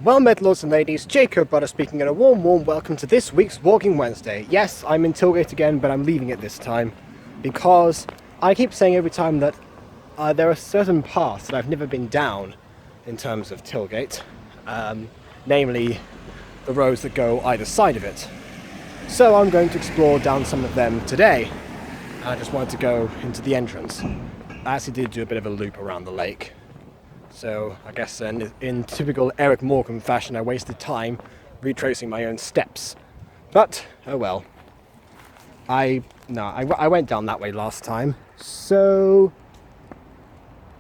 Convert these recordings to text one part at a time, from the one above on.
Well met, lords and ladies, Jacob Brother speaking, and a warm welcome to this week's Walking Wednesday. Yes, I'm in Tilgate again, but I'm leaving it this time because I keep saying every time that there are certain paths that I've never been down in terms of Tilgate, namely the roads that go either side of it. So I'm going to explore down some of them today. I just wanted to go into the entrance. I actually did do a bit of a loop around the lake. So I guess in typical Eric Morecambe fashion, I wasted time retracing my own steps. But, oh well. I went down that way last time. So,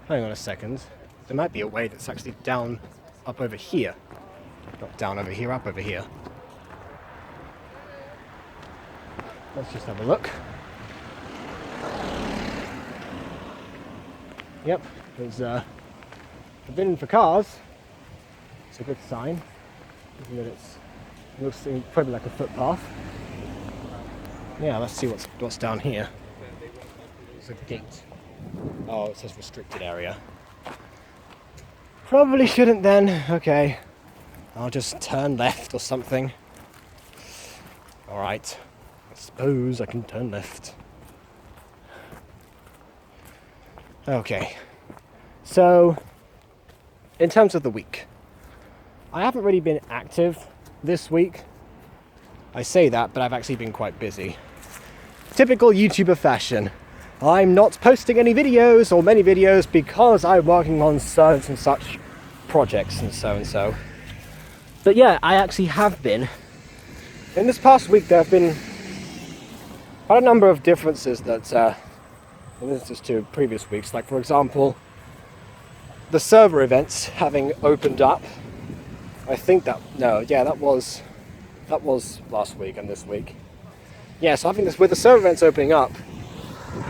hang on a second. There might be a way that's actually down, up over here. Not down over here, up over here. Let's just have a look. Yep, there's forbidden for cars. It's a good sign, isn't it? It looks probably like a footpath. Yeah, let's see what's down here. It's a gate. Oh, it says restricted area. Probably shouldn't then. Okay, I'll just turn left or something. All right, I suppose I can turn left. Okay, so in terms of the week, I haven't really been active this week. I say that, but I've actually been quite busy. Typical YouTuber fashion. I'm not posting any videos or many videos because I'm working on such and such projects and so. But yeah, I actually have been. In this past week, there have been quite a number of differences that, and this is to previous weeks, like for example, the server events having opened up. I think that was last week and this week. Yeah, so I think this with the server events opening up,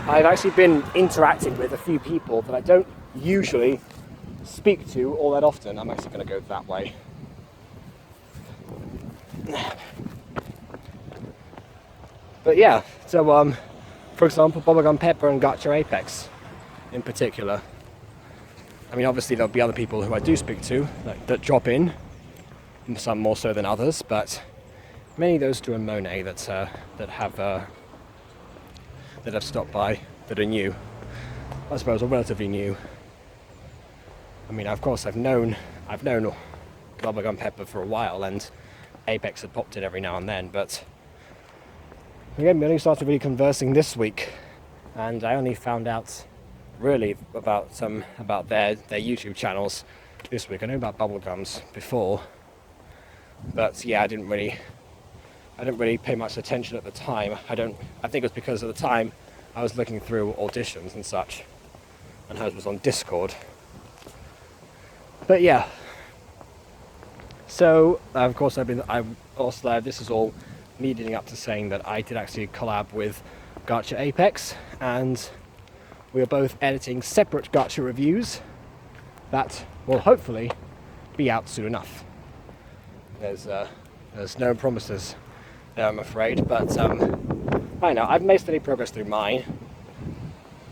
I've actually been interacting with a few people that I don't usually speak to all that often. I'm actually going to go that way. But yeah, so for example, Bubblegum Pepper and Gacha Apex in particular. I mean, obviously there'll be other people who I do speak to that drop in, some more so than others, but many of those two are Monet that have stopped by that are new. I suppose are relatively new. I mean, of course, I've known Bubblegum Pepper for a while, and Apex had popped in every now and then, but again, we only started really conversing this week, and I only found out really about their YouTube channels this week. I knew about Bubblegum's before, but yeah, I didn't really pay much attention at the time. I think it was because at the time I was looking through auditions and such, and hers was on Discord. But yeah, so of course this is all me leading up to saying that I did actually collab with Gacha Apex, and we are both editing separate Gacha reviews that will hopefully be out soon enough. There's no promises there, I'm afraid, but I know I've made steady progress through mine,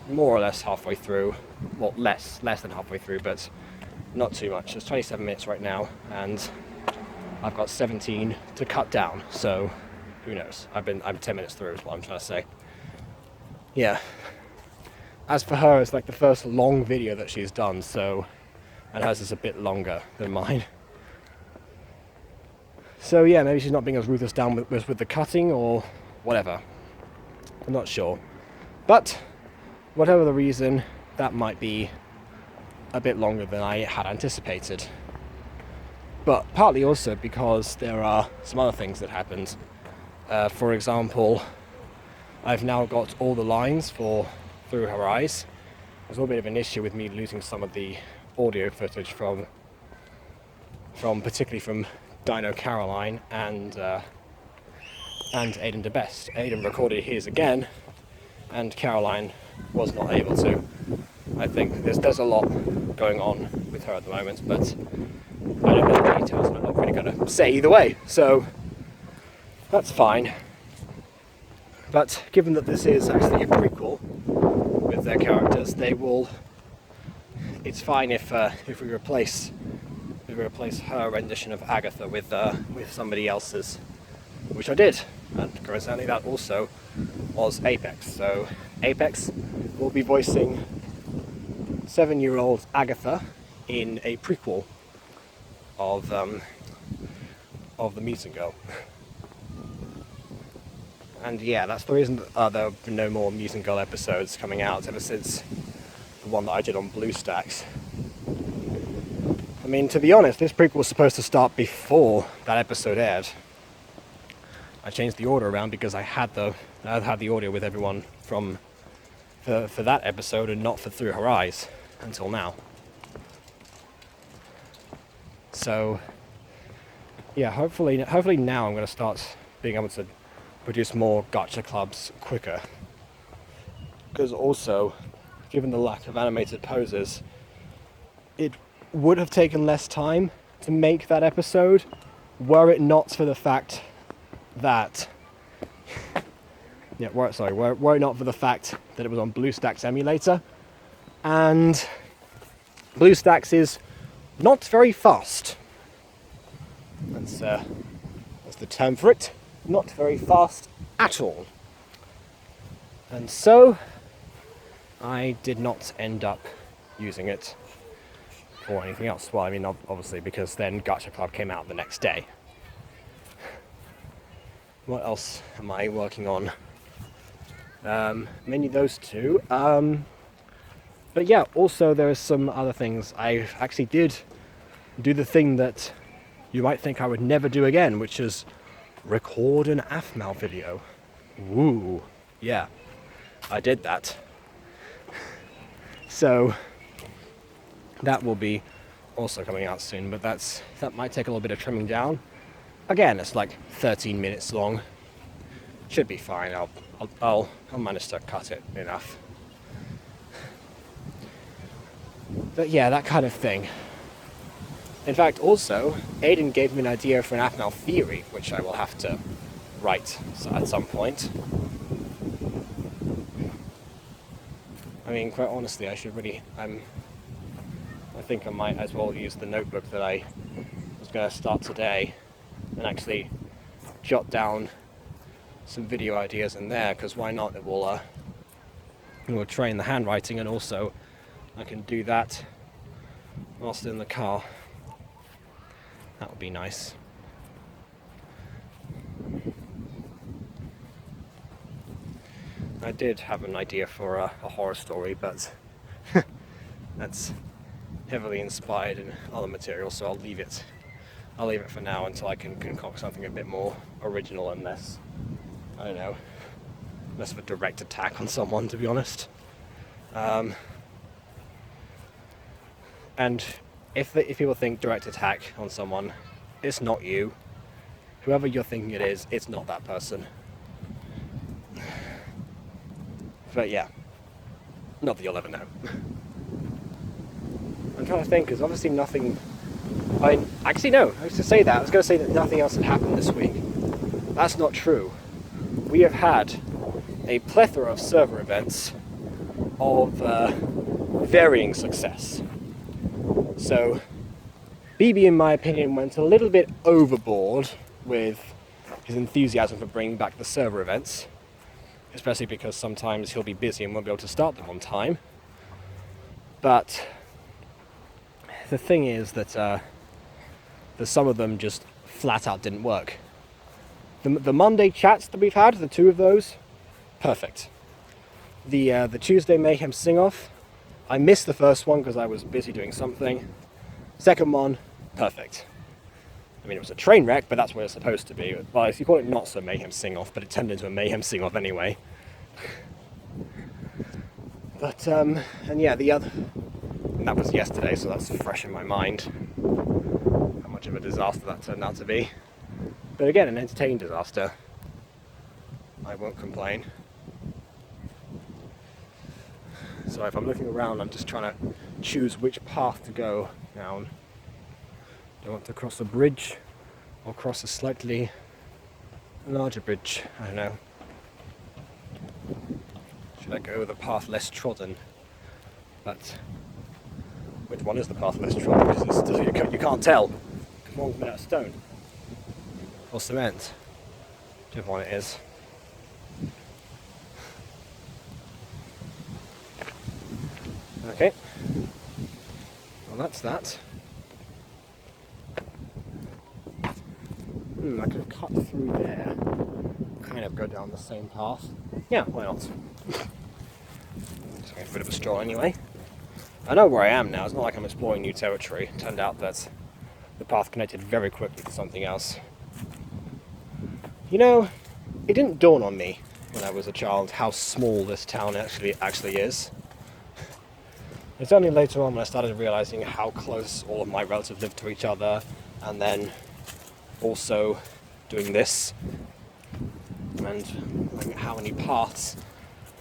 more or less halfway through. Well, less than halfway through, but not too much. It's 27 minutes right now, and I've got 17 to cut down. So who knows? I'm 10 minutes through is what I'm trying to say. Yeah. As for her, it's like the first long video that she's done, so, and hers is a bit longer than mine. So yeah, maybe she's not being as ruthless down with the cutting or whatever. I'm not sure. But whatever the reason, that might be a bit longer than I had anticipated. But partly also because there are some other things that happened. For example, I've now got all the lines for Through Her Eyes. There's a little bit of an issue with me losing some of the audio footage from particularly from Dino Caroline and Aiden DeBest. Aiden recorded his again, and Caroline was not able to. I think there's a lot going on with her at the moment, but I don't know the details, and I'm not really going to say either way, so that's fine. But given that this is actually a prequel with their characters, it's fine if we replace maybe replace her rendition of Agatha with somebody else's, which I did, and coincidentally that also was Apex. So Apex will be voicing 7-year-old Agatha in a prequel of the Mutant Girl. And yeah, that's the reason that there have been no more Mutant Girl episodes coming out ever since the one that I did on BlueStacks. I mean, to be honest, this prequel was supposed to start before that episode aired. I changed the order around because I had the audio with everyone for that episode and not for Through Her Eyes until now. So yeah, hopefully now I'm going to start being able to produce more gacha clubs quicker. Because also, given the lack of animated poses, it would have taken less time to make that episode were it not for the fact that were it not for the fact that it was on BlueStacks emulator, and BlueStacks is not very fast. That's the term for it. Not very fast at all. And so I did not end up using it or anything else. Well, I mean, obviously, because then Gacha Club came out the next day. What else am I working on? Mainly those two. But yeah, also there are some other things. I actually did do the thing that you might think I would never do again, which is record an AFMAL video. Woo! Yeah, I did that. So that will be also coming out soon, but that might take a little bit of trimming down. Again, it's like 13 minutes long. Should be fine. I'll manage to cut it enough. But yeah, that kind of thing. In fact, also, Aiden gave me an idea for an AFMAL theory, which I will have to write at some point. I mean, quite honestly, I think I might as well use the notebook that I was going to start today and actually jot down some video ideas in there, because why not? It will train the handwriting, and also I can do that whilst in the car. That would be nice. I did have an idea for a horror story, but that's heavily inspired in other material, so I'll leave it for now until I can concoct something a bit more original and less, I don't know, less of a direct attack on someone, to be honest. And if people think direct attack on someone, it's not you. Whoever you're thinking it is, it's not that person. But yeah, not that you'll ever know. I'm trying to think, because obviously nothing... I was going to say that nothing else had happened this week. That's not true. We have had a plethora of server events of varying success. So, BB, in my opinion, went a little bit overboard with his enthusiasm for bringing back the server events, especially because sometimes he'll be busy and won't be able to start them on time. But the thing is that some of them just flat out didn't work. The Monday chats that we've had, the two of those, perfect. The Tuesday Mayhem Sing-Off, I missed the first one because I was busy doing something. Second one, perfect. I mean, it was a train wreck, but that's what it's supposed to be. Well, you call it not so Mayhem Sing-Off, but it turned into a Mayhem Sing-Off anyway. But, and yeah, and that was yesterday, so that's fresh in my mind. How much of a disaster that turned out to be. But again, an entertaining disaster. I won't complain. So if I'm looking around, I'm just trying to choose which path to go down. Do I want to cross a bridge or cross a slightly larger bridge? I don't know. Should I go the path less trodden? But which one is the path less trodden? Because you can't can't tell. One's made out of stone. Or cement. Whichever one it is. Okay. Well, that's that. I could cut through there. Kind of go down the same path. Yeah, why not? Just a bit of a stroll anyway. I know where I am now. It's not like I'm exploring new territory. It turned out that the path connected very quickly to something else. You know, it didn't dawn on me when I was a child how small this town actually is. It's only later on when I started realizing how close all of my relatives lived to each other, and then also doing this, and like how many paths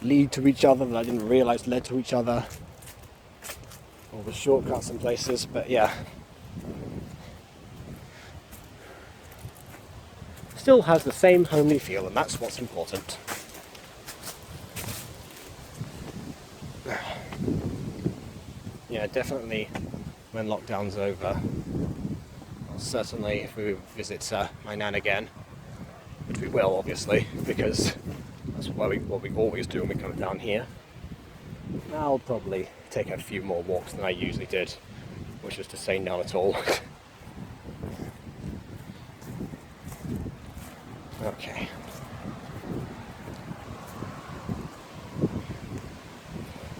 lead to each other that I didn't realize led to each other. All the shortcuts in places, but yeah. Still has the same homely feel, and that's what's important. Yeah, definitely when lockdown's over, certainly if we visit my nan again, which we will obviously, because that's what we always do when we come down here, I'll probably take a few more walks than I usually did, which is to say none at all. Okay.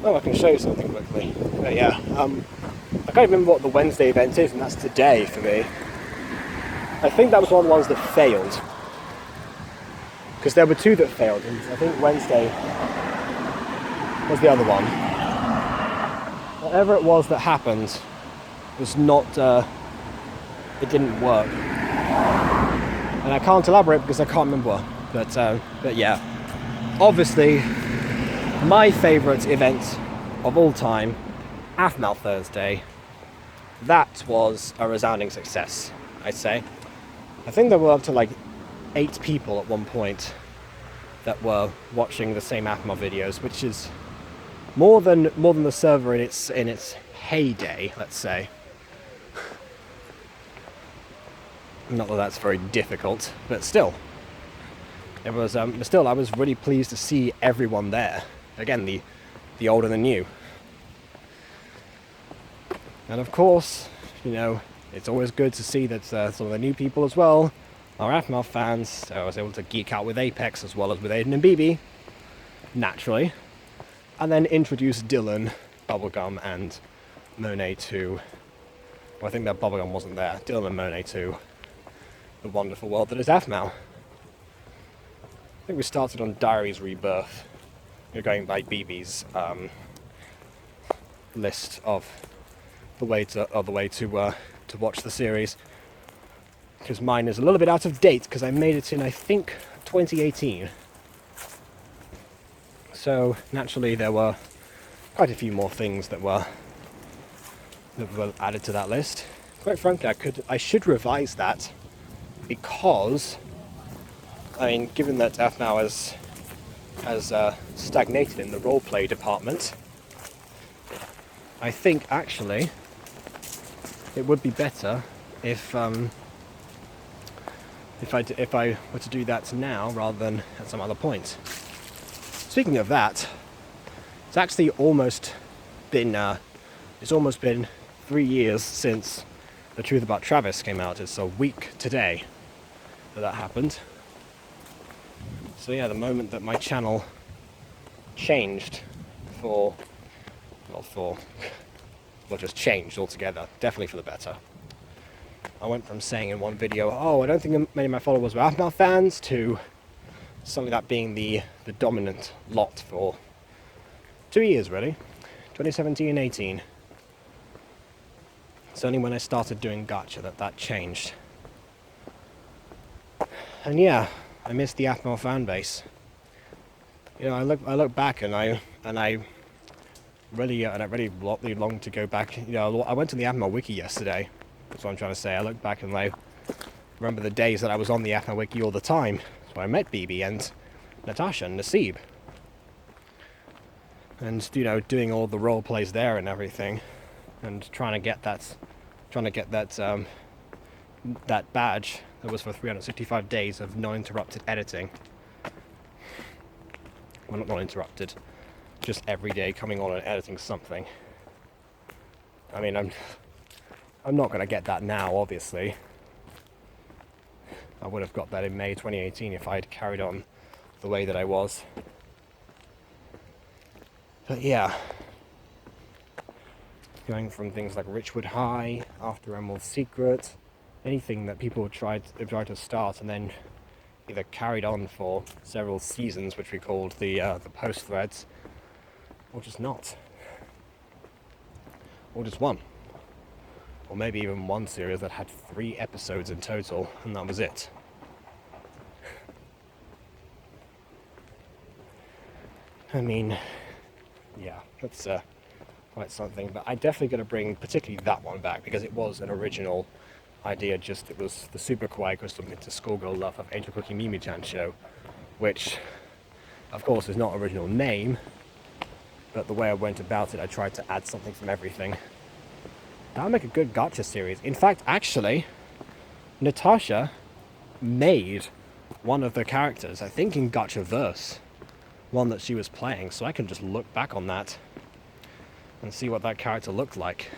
Oh, I can show you something quickly. But yeah, I can't remember what the Wednesday event is, and that's today for me. I think that was one of the ones that failed. Because there were two that failed, and I think Wednesday was the other one. Whatever it was that happened was not, it didn't work. And I can't elaborate because I can't remember. But yeah, obviously, my favourite event of all time, AFMAL Thursday, that was a resounding success, I'd say. I think there were up to like 8 people at one point that were watching the same AFMAL videos, which is more than the server in its heyday, let's say. Not that that's very difficult, but still. It was, I was really pleased to see everyone there. Again, the old and the new. And of course, you know, it's always good to see that some of the new people as well are AFMAL fans. So I was able to geek out with Apex as well as with Aiden and BB, naturally. And then introduce Dylan, Bubblegum, and Monet to... Well, I think that Bubblegum wasn't there. Dylan and Monet to the wonderful world that is AFMAL. I think we started on Diaries Rebirth. We're going by BB's list of the way to watch the series, because mine is a little bit out of date because I made it in, I think, 2018. So naturally there were quite a few more things that were added to that list. Quite frankly, I should revise that, because I mean, given that AFMAL has stagnated in the roleplay department, I think actually it would be better if I were to do that now rather than at some other point. Speaking of that, it's actually almost been 3 years since The Truth About Travis came out. It's a week today that happened. So yeah, the moment that my channel changed just changed altogether, definitely for the better. I went from saying in one video, oh, I don't think many of my followers were AFMAL fans, to something that being the dominant lot for 2 years really, 2017 and 18. It's only when I started doing Gacha that changed. And yeah, I miss the AFMAL fan base. You know, I look back and I really long to go back. You know, I went to the AFMAL wiki yesterday. That's what I'm trying to say. I look back and I remember the days that I was on the AFMAL wiki all the time. That's where I met BB and Natasha and Nasib. And you know, doing all the role plays there and everything, and trying trying to get that badge that was for 365 days of non-interrupted editing. Well, not non-interrupted, just every day coming on and editing something. I mean, I'm not going to get that now, obviously. I would have got that in May 2018 if I had carried on the way that I was. But yeah, going from things like Richwood High, After Emerald Secret, anything that people tried to start and then either carried on for several seasons, which we called the post threads, or just not, or just one, or maybe even one series that had 3 episodes in total, and that was it. I mean, yeah, that's quite something. But I'm definitely going to bring particularly that one back because it was an original idea. It was the Super Kawaii Crystal Into Schoolgirl Love of Angel Cookie Mimi-chan show, which, of course, is not original name, but the way I went about it, I tried to add something from everything. That would make a good gacha series. In fact, actually, Natasha made one of the characters, I think in Gachaverse, one that she was playing, so I can just look back on that and see what that character looked like.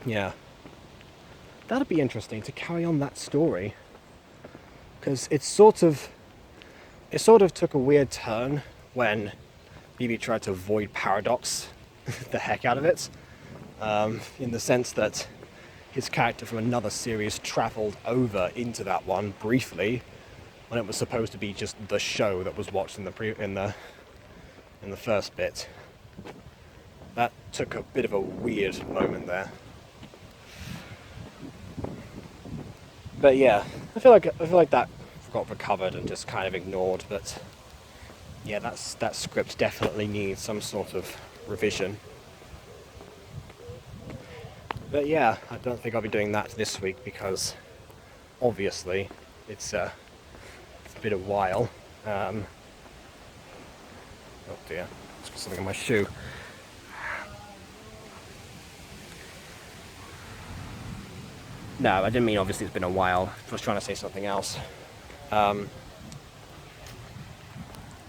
Yeah. That'd be interesting to carry on that story, because it sort of took a weird turn when BB tried to avoid paradox the heck out of it, in the sense that his character from another series travelled over into that one briefly when it was supposed to be just the show that was watched in the first bit. That took a bit of a weird moment there. But yeah, I feel like that got recovered and just kind of ignored. But yeah, that script definitely needs some sort of revision. But yeah, I don't think I'll be doing that this week because obviously it's been a while. Oh dear, it's got something in my shoe. No, I didn't mean obviously it's been a while. I was trying to say something else. Trying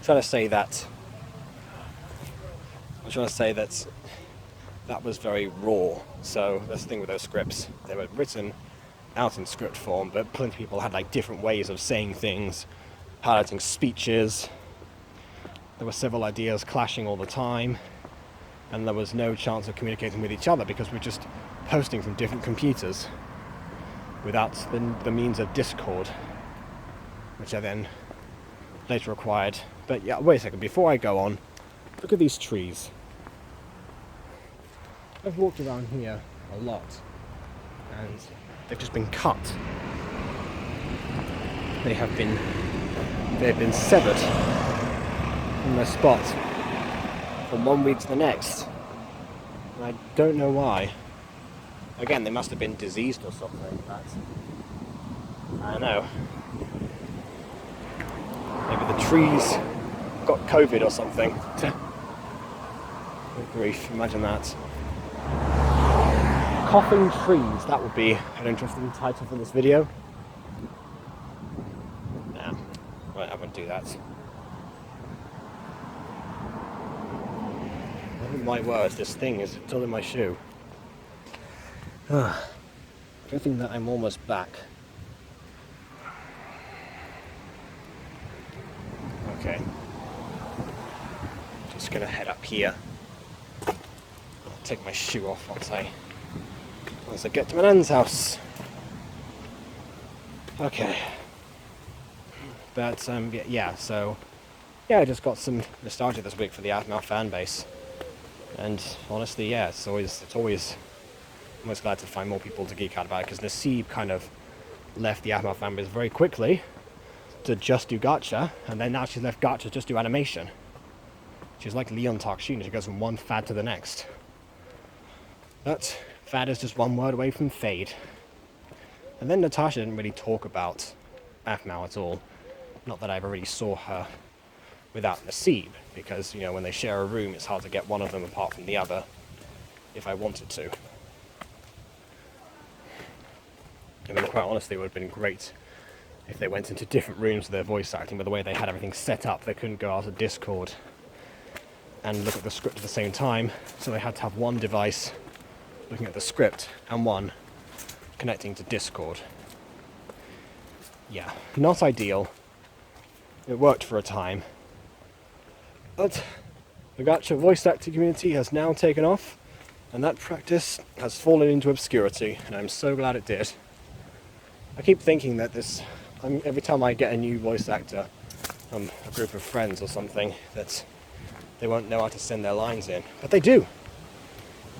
to say that that was very raw. So that's the thing with those scripts. They were written out in script form, but plenty of people had like different ways of saying things, piloting speeches. There were several ideas clashing all the time, and there was no chance of communicating with each other because we're just posting from different computers without the means of Discord, which I then later acquired. But yeah, wait a second, before I go on, look at these trees. I've walked around here a lot, and they've just been cut. They have been severed from their spot from one week to the next. And I don't know why. Again, they must have been diseased or something, but I don't know. Maybe the trees got COVID or something. Good grief, imagine that. Coughing trees, that would be an interesting title for this video. Nah, right, I won't do that. Oh my word, this thing is still in my shoe. Good thing that I'm almost back. Okay. Just gonna head up here. I'll take my shoe off once I get to my nan's house. Okay. But yeah, so yeah, I just got some nostalgia this week for the Aphmau fan base. And honestly, yeah, it's always I'm always glad to find more people to geek out about it, because Nasib kind of left the Aphmau fan base very quickly to just do gacha, and then now she's left gacha to just do animation. She's like Leon Takshina, she goes from one fad to the next. But fad is just one word away from fade. And then Natasha didn't really talk about Aphmau at all. Not that I ever really saw her without Nasib, because, you know, when they share a room, it's hard to get one of them apart from the other, if I wanted to. I mean, quite honestly, it would have been great if they went into different rooms with their voice acting, but the way they had everything set up, they couldn't go out of Discord and look at the script at the same time, so they had to have one device looking at the script and one connecting to Discord. Yeah, not ideal. It worked for a time, but the Gacha voice acting community has now taken off, and that practice has fallen into obscurity, and I'm so glad it did. I keep thinking that every time I get a new voice actor from a group of friends or something, that they won't know how to send their lines in. But they do.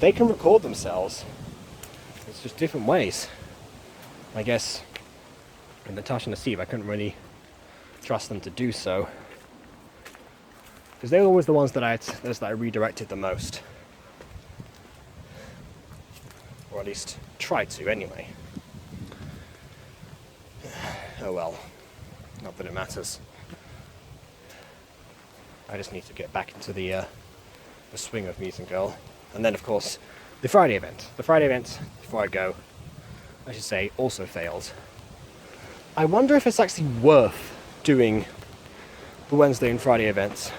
They can record themselves. It's just different ways. I guess in Natasha and Steve, I couldn't really trust them to do so, because they were always the ones that I redirected the most. Or at least tried to, anyway. Oh well. Not that it matters. I just need to get back into the swing of Mutant Girl. And then, of course, the Friday event. The Friday event, before I go, I should say, also failed. I wonder if it's actually worth doing the Wednesday and Friday events.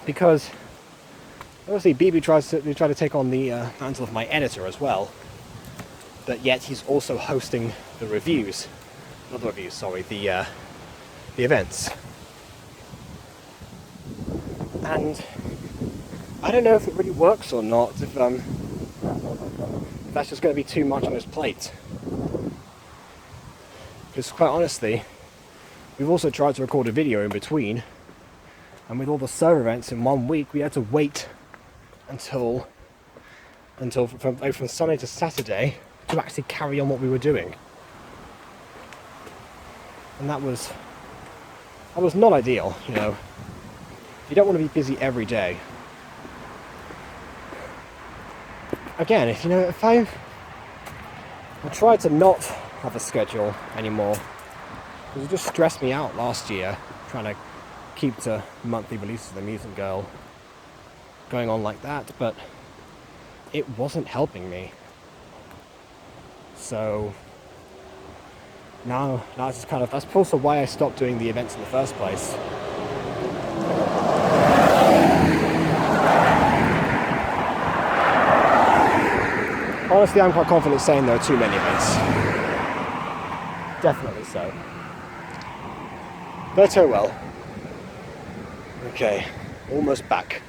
Because, obviously, BB tries to take on the mantle of my editor as well. But yet he's also hosting the reviews. Not the reviews, sorry, the events. And I don't know if it really works or not, if that's just going to be too much on his plate. Because quite honestly, we've also tried to record a video in between, and with all the server events in 1 week, we had to wait until from Sunday to Saturday to actually carry on what we were doing. And that was not ideal, you know. You don't want to be busy every day. Again, if I try to not have a schedule anymore, because it just stressed me out last year, trying to keep to monthly releases of the Mutant Girl going on like that, but it wasn't helping me. So now it's kind of, that's also why I stopped doing the events in the first place. Honestly, I'm quite confident saying there are too many events. Definitely so. But oh well. Okay, almost back.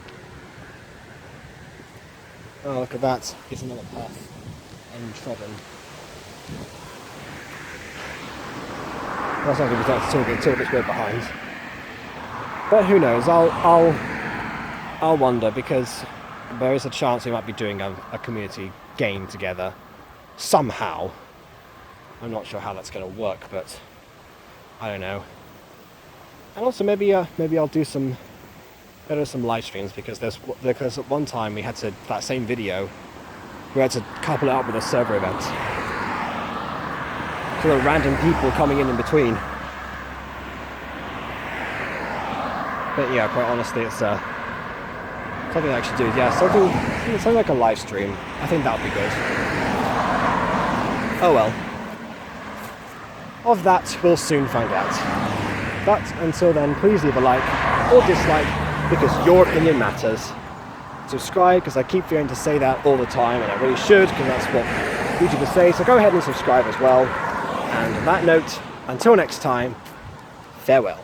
Oh, look at that. Here's another path. Untrodden. That's not going to be too bit behind. But who knows? I'll wonder, because there is a chance we might be doing a community game together somehow. I'm not sure how that's going to work, but I don't know. And also maybe I'll do some live streams, because at one time we had to, that same video, we had to couple it up with a server event. So there were random people coming in between. But yeah, quite honestly, it's something I should do. Yeah, something like a live stream. I think that would be good. Oh well. Of that, we'll soon find out. But until then, please leave a like or dislike, because your opinion matters. Subscribe, because I keep forgetting to say that all the time, and I really should, because that's what YouTubers say. So go ahead and subscribe as well. And on that note, until next time, farewell.